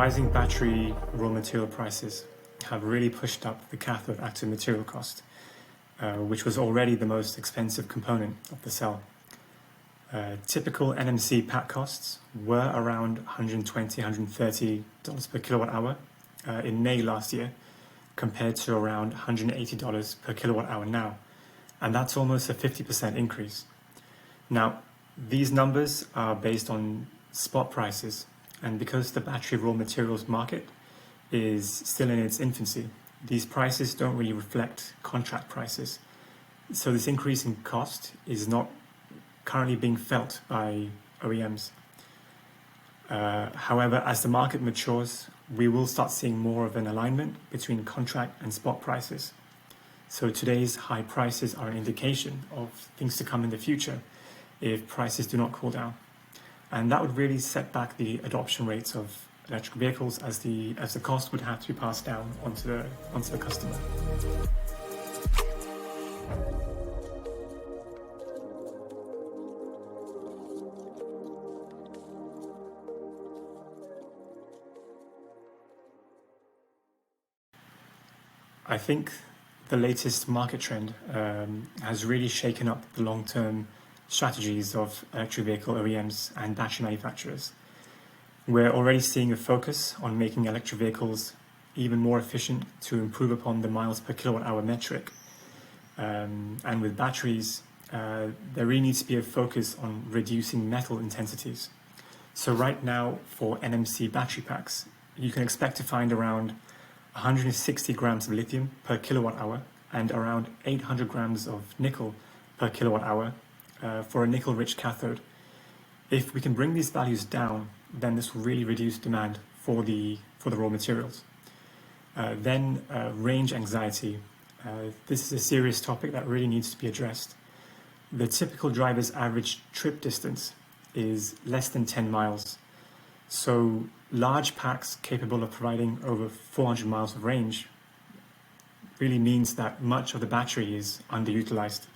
Rising battery raw material prices have really pushed up the cathode active material cost, which was already the most expensive component of the cell. Typical NMC pack costs were around $120, $130 per kilowatt hour in May last year, compared to around $180 per kilowatt hour now. And that's almost a 50% increase. Now, these numbers are based on spot prices, and because the battery raw materials market is still in its infancy, these prices don't really reflect contract prices. So this increase in cost is not currently being felt by OEMs. However, as the market matures, we will start seeing more of an alignment between contract and spot prices. So today's high prices are an indication of things to come in the future if prices do not cool down. And that would really set back the adoption rates of electric vehicles, as the cost would have to be passed down onto the customer. I think the latest market trend has really shaken up the long-term strategies of electric vehicle OEMs and battery manufacturers. We're already seeing a focus on making electric vehicles even more efficient to improve upon the miles per kilowatt hour metric. And with batteries, there really needs to be a focus on reducing metal intensities. So right now, for NMC battery packs, you can expect to find around 160 grams of lithium per kilowatt hour and around 800 grams of nickel per kilowatt hour for a nickel-rich cathode. If we can bring these values down, then this will really reduce demand for the raw materials. Then range anxiety. This is a serious topic that really needs to be addressed. The typical driver's average trip distance is less than 10 miles. So large packs capable of providing over 400 miles of range really means that much of the battery is underutilized.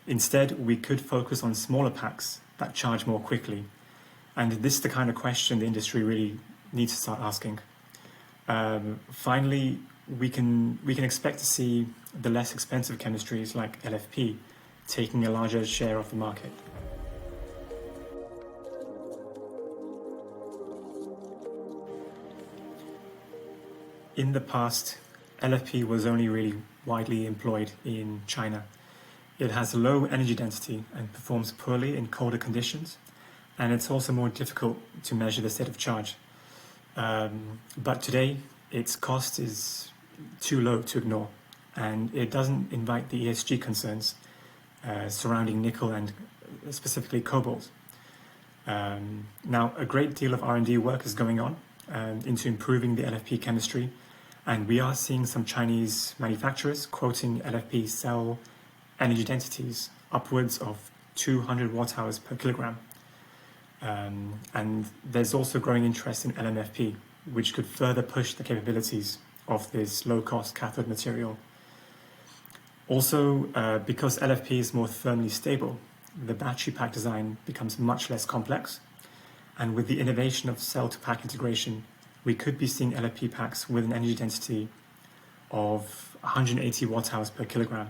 Instead, we could focus on smaller packs that charge more quickly. And this is the kind of question the industry really needs to start asking. Finally, we can expect to see the less expensive chemistries like LFP taking a larger share of the market. In the past, LFP was only really widely employed in China. It has a low energy density and performs poorly in colder conditions, and it's also more difficult to measure the state of charge. But today, its cost is too low to ignore, and it doesn't invite the ESG concerns surrounding nickel and specifically cobalt. Now, a great deal of R&D work is going on into improving the LFP chemistry, and we are seeing some Chinese manufacturers quoting LFP cell energy densities upwards of 200 watt hours per kilogram. And there's also growing interest in LMFP, which could further push the capabilities of this low-cost cathode material. Also, because LFP is more thermally stable, the battery pack design becomes much less complex. And with the innovation of cell-to-pack integration, we could be seeing LFP packs with an energy density of 180 watt hours per kilogram.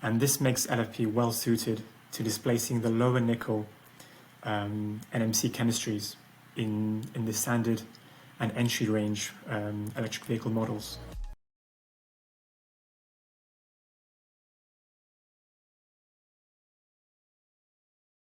And this makes LFP well suited to displacing the lower nickel NMC chemistries in the standard and entry range electric vehicle models.